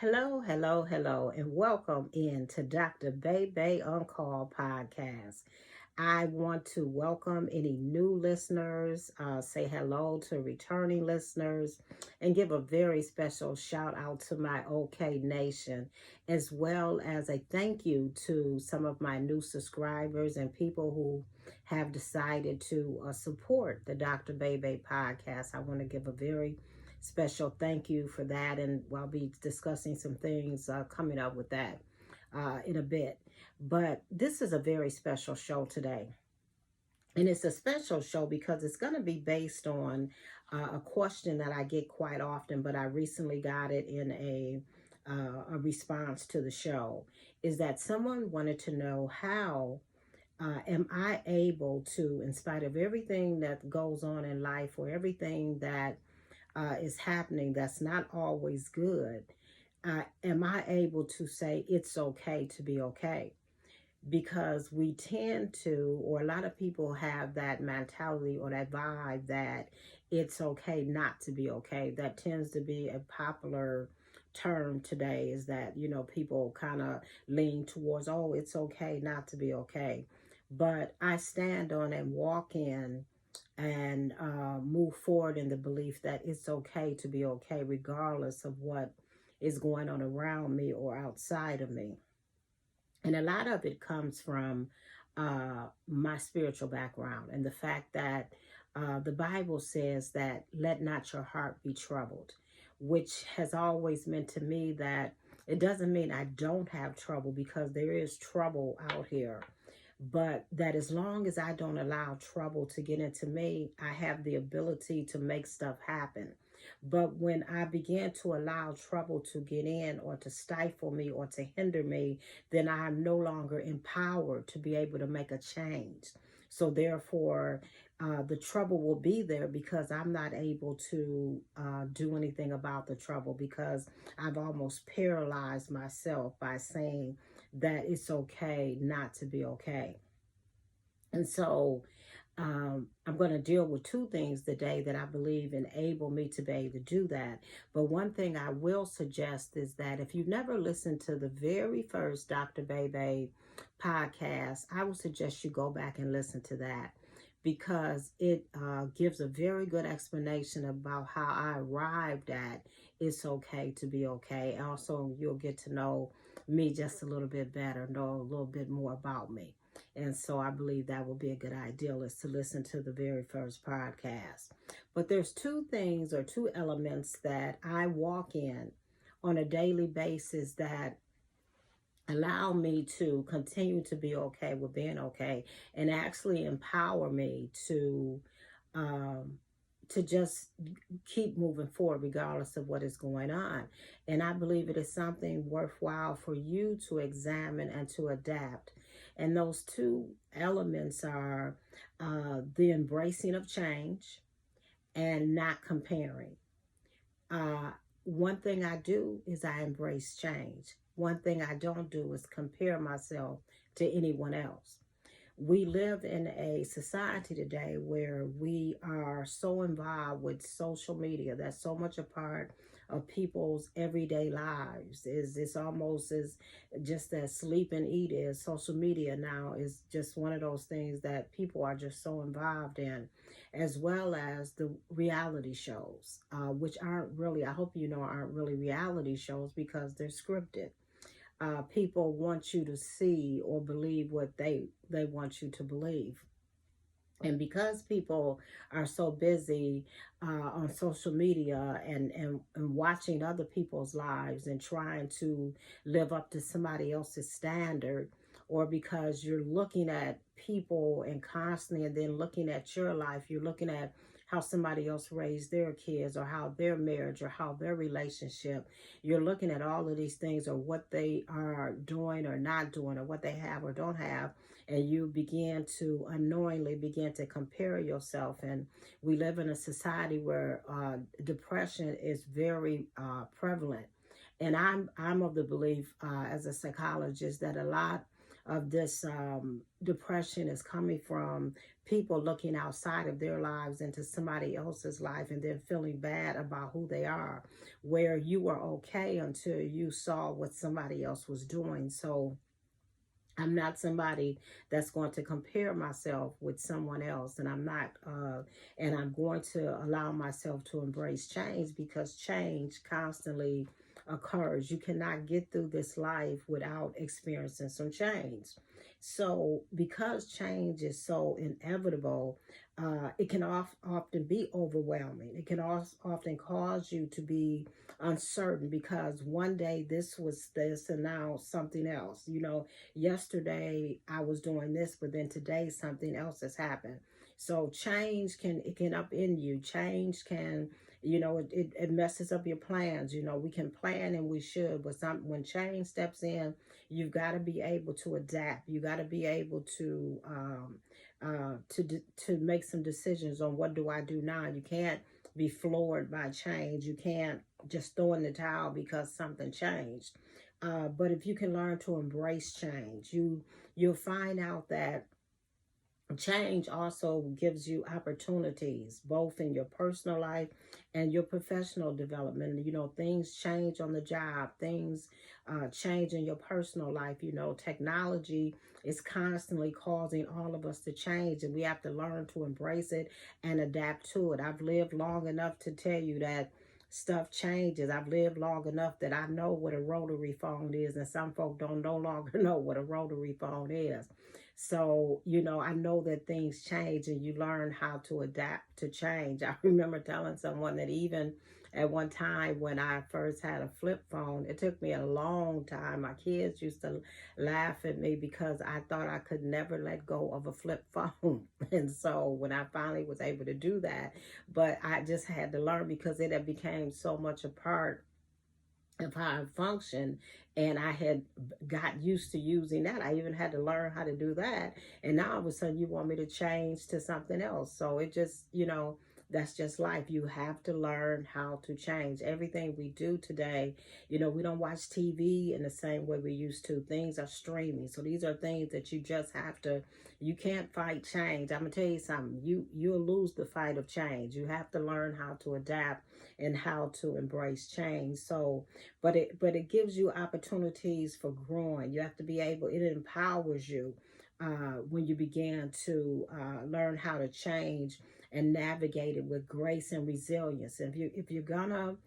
Hello, hello, hello, and welcome in to Dr. Bae Bae On Call podcast. I want to welcome any new listeners, say hello to returning listeners, and give a very special shout out to my OK Nation, as well as a thank you to some of my new subscribers and people who have decided to support the Dr. Bae Bae podcast. I want to give a very special thank you for that, and I'll be discussing some things coming up with that in a bit. But this is a very special show today. And it's a special show because it's going to be based on a question that I get quite often, but I recently got it in a response to the show. Is that someone wanted to know how am I able to, in spite of everything that goes on in life or everything that is happening that's not always good, am I able to say it's okay to be okay? Because we tend to, or a lot of people have that mentality or that vibe that it's okay not to be okay. That tends to be a popular term today, is that, people kind of lean towards, oh, it's okay not to be okay. But I stand on and walk in and move forward in the belief that it's okay to be okay, regardless of what is going on around me or outside of me. And a lot of it comes from my spiritual background and the fact that the Bible says that let not your heart be troubled, which has always meant to me that it doesn't mean I don't have trouble, because there is trouble out here. But that as long as I don't allow trouble to get into me, I have the ability to make stuff happen. But when I begin to allow trouble to get in or to stifle me or to hinder me, then I'm no longer empowered to be able to make a change. So therefore, the trouble will be there because I'm not able to do anything about the trouble, because I've almost paralyzed myself by saying that it's okay not to be okay. And so I'm going to deal with two things today that I believe enable me to be able to do that. But one thing I will suggest is that if you've never listened to the very first Dr. Bae Bae podcast, I would suggest you go back and listen to that, because it gives a very good explanation about how I arrived at it's okay to be okay. Also, you'll get to know me just a little bit better, know a little bit more about me. And so I believe that would be a good idea, is to listen to the very first podcast. But there's two things or two elements that I walk in on a daily basis that allow me to continue to be okay with being okay, and actually empower me um, to just keep moving forward regardless of what is going on. And I believe it is something worthwhile for you to examine and to adapt. And those two elements are the embracing of change and not comparing. Uh, One thing I do is I embrace change. One thing I don't do is compare myself to anyone else. We live in a society today where we are so involved with social media. That's so much a part of people's everyday lives. Is It's almost as just as sleep and eat is. Social media now is just one of those things that people are just so involved in, as well as the reality shows, which aren't really, I hope you know, aren't really reality shows because they're scripted. People want you to see or believe what they want you to believe. And because people are so busy on social media and watching other people's lives and trying to live up to somebody else's standard, or because you're looking at people and constantly and then looking at your life, you're looking at how somebody else raised their kids or how their marriage or how their relationship, you're looking at all of these things or what they are doing or not doing or what they have or don't have, and you begin to unknowingly begin to compare yourself. And we live in a society where depression is very prevalent. And I'm of the belief, as a psychologist, that a lot of this depression is coming from people looking outside of their lives into somebody else's life and then feeling bad about who they are, where you were okay until you saw what somebody else was doing. So I'm not somebody that's going to compare myself with someone else, and and I'm going to allow myself to embrace change, because change constantly occurs. You cannot get through this life without experiencing some change. So, because change is so inevitable, it can often be overwhelming. It can often cause you to be uncertain, because one day this was this and now something else. Yesterday I was doing this, but then today something else has happened. So change can upend you. Change can, it messes up your plans. We can plan and we should, but when change steps in, you've got to be able to adapt. You got to be able to make some decisions on what do I do now. You can't be floored by change. You can't just throw in the towel because something changed. But if you can learn to embrace change, you'll find out that change also gives you opportunities both in your personal life and your professional development. Things change on the job, things change in your personal life. Technology is constantly causing all of us to change, and we have to learn to embrace it and adapt to it. I've lived long enough to tell you that stuff changes. I've lived long enough that I know what a rotary phone is, and some folk don't no longer know what a rotary phone is. So, I know that things change and you learn how to adapt to change. I remember telling someone that even at one time when I first had a flip phone, it took me a long time. My kids used to laugh at me because I thought I could never let go of a flip phone. And so when I finally was able to do that, but I just had to learn because it had became so much a part of how I function, and I had got used to using that. I even had to learn how to do that, and now all of a sudden you want me to change to something else. So it just, that's just life. You have to learn how to change. Everything we do today, we don't watch TV in the same way we used to. Things are streaming, so these are things that you just have to. You can't fight change. I'm gonna tell you something. You'll lose the fight of change. You have to learn how to adapt and how to embrace change. So but it gives you opportunities for growing. You have to be able, it empowers you when you begin to learn how to change and navigate it with grace and resilience. And if you're gonna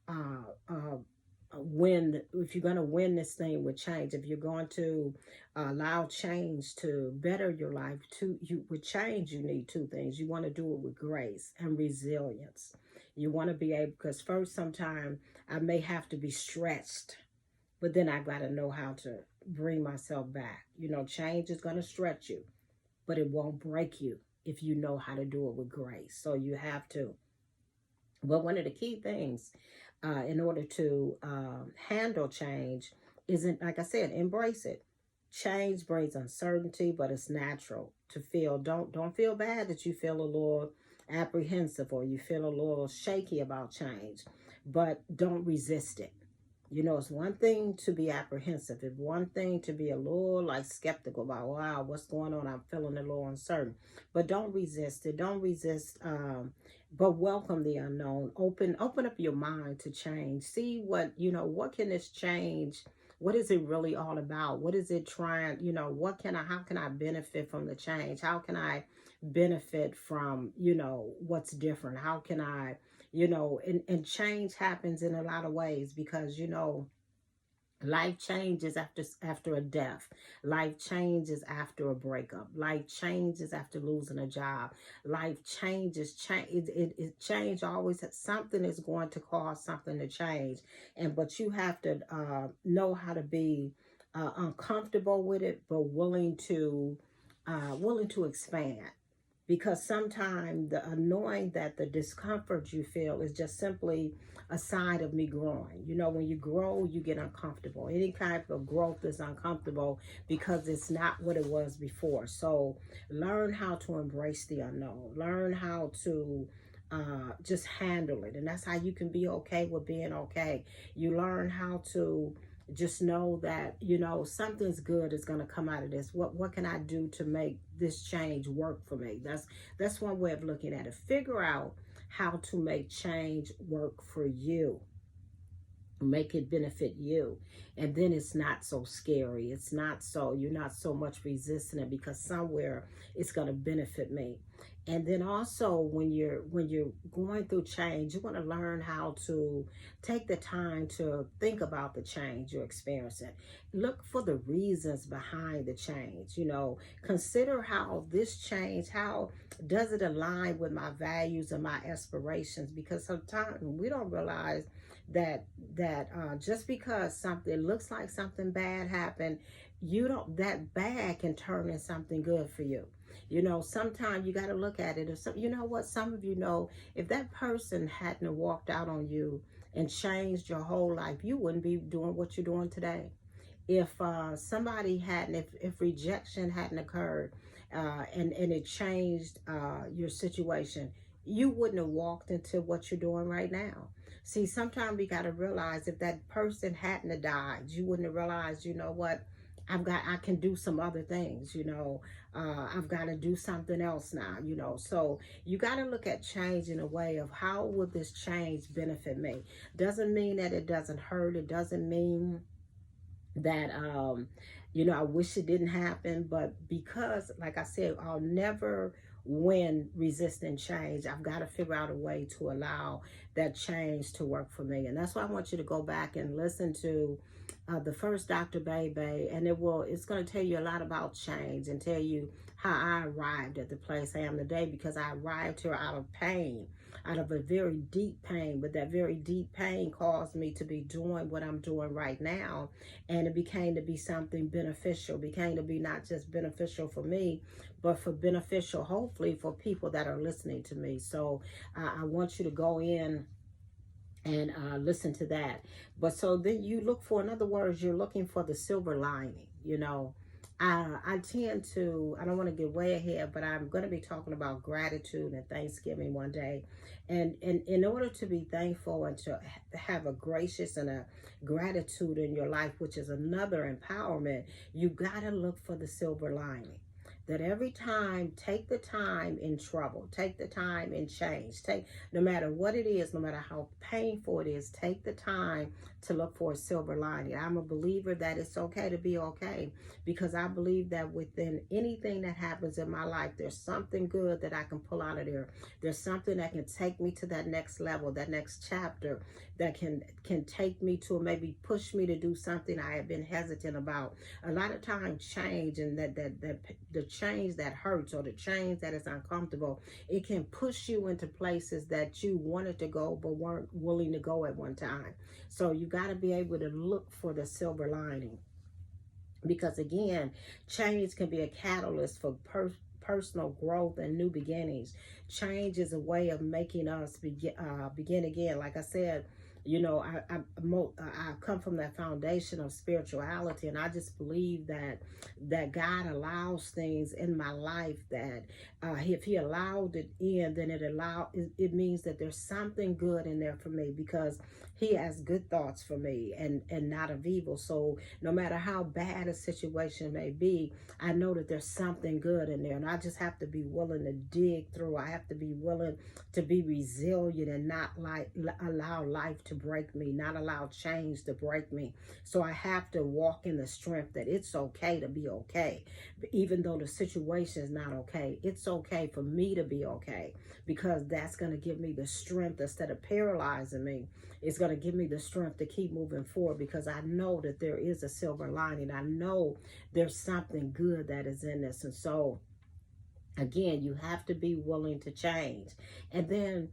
uh, uh, if you're going to win this thing with change, if you're going to allow change to better your life, with change you need two things. You want to do it with grace and resilience. You want to be able, because first sometime I may have to be stretched, but then I got to know how to bring myself back. Change is going to stretch you, but it won't break you if you know how to do it with grace. So you have to. But one of the key things in order to handle change isn't, like I said, embrace it. Change brings uncertainty, but it's natural to feel. Don't feel bad that you feel a little apprehensive or you feel a little shaky about change, but don't resist it. It's one thing to be apprehensive. It's one thing to be a little like skeptical about, wow, what's going on? I'm feeling a little uncertain. But don't resist it. Don't resist, but welcome the unknown. Open up your mind to change. See what can this change? What is it really all about? What is it trying? How can I benefit from the change? How can I benefit from, what's different? How can I and change happens in a lot of ways, because life changes after a death. Life changes after a breakup. Life changes after losing a job. Life changes. Change always, something is going to cause something to change, but you have to know how to be uncomfortable with it, but willing to expand. Because sometimes the annoying that the discomfort you feel is just simply a sign of me growing. When you grow, you get uncomfortable. Any type of growth is uncomfortable because it's not what it was before. So learn how to embrace the unknown. Learn how to just handle it. And that's how you can be okay with being okay. You learn how to just know that, something's good is going to come out of this. What can I do to make this change work for me? That's one way of looking at it. Figure out how to make change work for you, make it benefit you, and then it's not so scary. It's not so, you're not so much resisting it, because somewhere it's going to benefit me. And then also, when you're going through change, you want to learn how to take the time to think about the change you're experiencing. Look for the reasons behind the change. Consider how this change, how does it align with my values and my aspirations? Because sometimes we don't realize that just because something looks like something bad happened, you don't that bad can turn into something good for you. Sometimes you got to look at it. If some, what, some of if that person hadn't walked out on you and changed your whole life, you wouldn't be doing what you're doing today. If somebody hadn't, if rejection hadn't occurred, and it changed your situation, you wouldn't have walked into what you're doing right now. See, sometimes we got to realize, if that person hadn't have died, you wouldn't have realized, what, I can do some other things, I've got to do something else now, so you got to look at change in a way of, how would this change benefit me? Doesn't mean that it doesn't hurt. It doesn't mean that I wish it didn't happen, but because, like I said, I'll never win resisting change. I've got to figure out a way to allow that change to work for me. And that's why I want you to go back and listen to the first Dr. Bae Bae, and it's going to tell you a lot about change, and tell you how I arrived at the place I am today, because I arrived here out of pain, out of a very deep pain. But that very deep pain caused me to be doing what I'm doing right now, and it became to be something beneficial, became to be not just beneficial for me, but for beneficial, hopefully, for people that are listening to me. So I want you to go in and listen to that. But so then you look for, in other words, you're looking for the silver lining. I tend to, I don't want to get way ahead, but I'm going to be talking about gratitude and Thanksgiving one day. And in order to be thankful and to have a gracious and a gratitude in your life, which is another empowerment, you got to look for the silver lining. That every time, take the time in trouble, take the time in change, no matter what it is, no matter how painful it is, take the time to look for a silver lining. I'm a believer that it's okay to be okay, because I believe that within anything that happens in my life, there's something good that I can pull out of there. There's something that can take me to that next level, that next chapter, that can take me to, maybe push me to do something I have been hesitant about. A lot of times, change, and the change that hurts, or the change that is uncomfortable, it can push you into places that you wanted to go but weren't willing to go at one time. So you got to be able to look for the silver lining, because again, change can be a catalyst for personal growth and new beginnings. Change is a way of making us begin again. Like I said, I come from that foundation of spirituality, and I just believe that God allows things in my life, that if He allowed it in, then it means that there's something good in there for me, because He has good thoughts for me, and not of evil. So no matter how bad a situation may be, I know that there's something good in there, and I just have to be willing to dig through. I have to be willing to be resilient, and not allow life to break me, not allow change to break me. So I have to walk in the strength that it's okay to be okay. Even though the situation is not okay, it's okay for me to be okay, because that's going to give me the strength. Instead of paralyzing me, it's going to give me the strength to keep moving forward, because I know that there is a silver lining. I know there's something good that is in this. And so again, you have to be willing to change. And then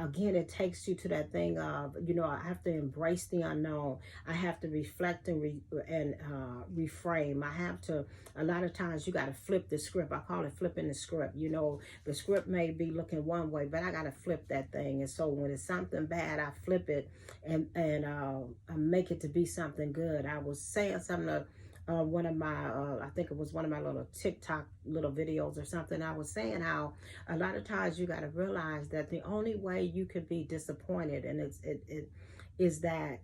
again, it takes you to that thing of, I have to embrace the unknown. I have to reflect and reframe. I have to, a lot of times you got to flip the script. I call it flipping the script. The script may be looking one way, but I got to flip that thing. And so when it's something bad, I flip it and make it to be something good. I was saying something to one of my, I think it was one of my little TikTok little videos or something. I was saying how a lot of times you got to realize that the only way you can be disappointed, and is that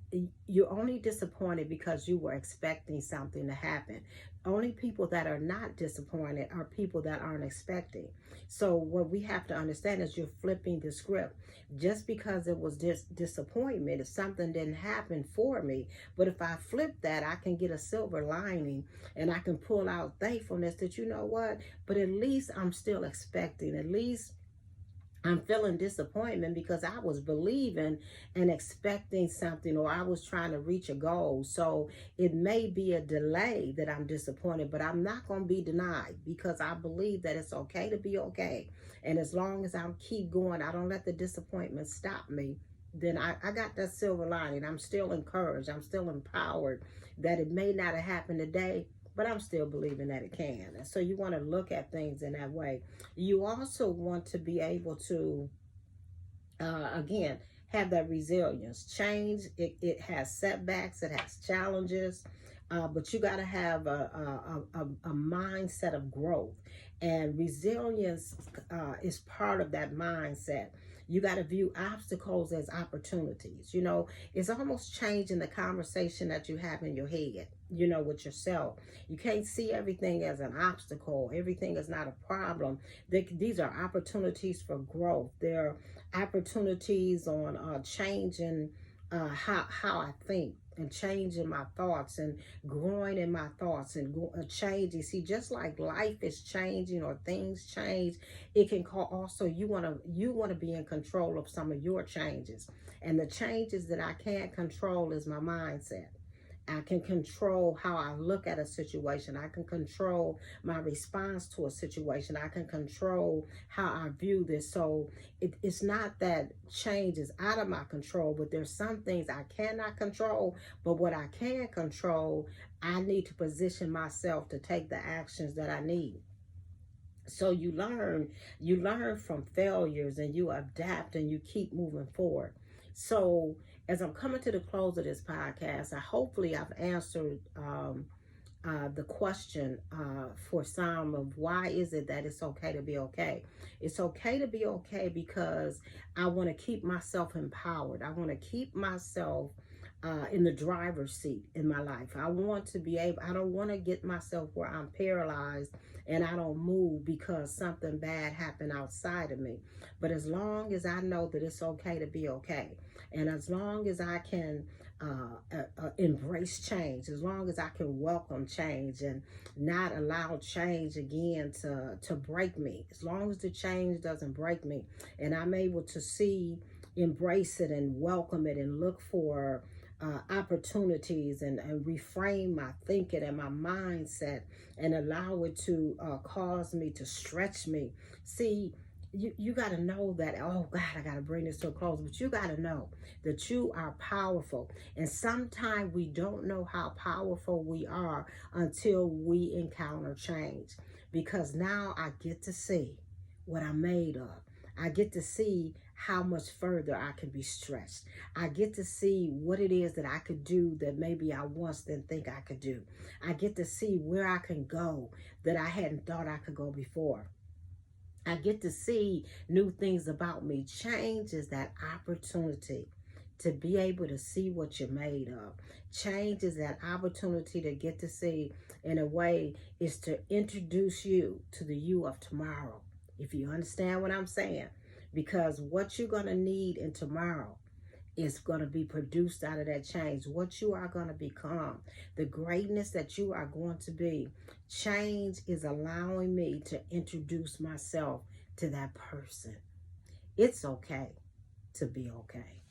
you're only disappointed because you were expecting something to happen. Only people that are not disappointed are people that aren't expecting. So what we have to understand is you're flipping the script. Just because it was disappointment, if something didn't happen for me, but if I flip that, I can get a silver lining and I can pull out thankfulness that, you know what, but at least I'm still expecting. At least I'm feeling disappointment because I was believing and expecting something, or I was trying to reach a goal. So it may be a delay that I'm disappointed, but I'm not going to be denied because I believe that it's okay to be okay. And as long as I keep going, I don't let the disappointment stop me. Then I got that silver lining. I'm still encouraged. I'm still empowered that it may not have happened today, but I'm still believing that it can. And so you want to look at things in that way. You also want to be able to, again, have that resilience. Change, it has setbacks, it has challenges, but you got to have a mindset of growth. And resilience is part of that mindset. You got to view obstacles as opportunities. You know, it's almost changing the conversation that you have in your head, you know, with yourself. You can't see everything as an obstacle. Everything is not a problem. These are opportunities for growth. They're opportunities on changing how I think and changing my thoughts and growing in my thoughts and changing. See, just like life is changing or things change, it can call also you want to be in control of some of your changes. And the changes that I can't control is my mindset. I can control how I look at a situation. I can control my response to a situation. I can control how I view this. So it's not that change is out of my control, but there's some things I cannot control. But what I can control, I need to position myself to take the actions that I need. So you learn from failures and you adapt and you keep moving forward. So as I'm coming to the close of this podcast, hopefully I've answered the question for some of why is it that it's okay to be okay. It's okay to be okay because I want to keep myself empowered. I want to keep myself in the driver's seat in my life. I want to be able, I don't want to get myself where I'm paralyzed and I don't move because something bad happened outside of me. But as long as I know that it's okay to be okay, and as long as I can embrace change, as long as I can welcome change and not allow change again to break me, as long as the change doesn't break me and I'm able to see, embrace it and welcome it and look for opportunities and reframe my thinking and my mindset and allow it to cause me to stretch me. See, you got to know that, oh God, I got to bring this to a close, but you got to know that you are powerful. And sometimes we don't know how powerful we are until we encounter change. Because now I get to see what I'm made of. I get to see how much further I can be stretched. I get to see what it is that I could do that maybe I once didn't think I could do. I get to see where I can go that I hadn't thought I could go before. I get to see new things about me. Change is that opportunity to be able to see what you're made of. Change is that opportunity to get to see, in a way, is to introduce you to the you of tomorrow. If you understand what I'm saying. Because what you're going to need in tomorrow is going to be produced out of that change. What you are going to become, the greatness that you are going to be. Change is allowing me to introduce myself to that person. It's okay to be okay.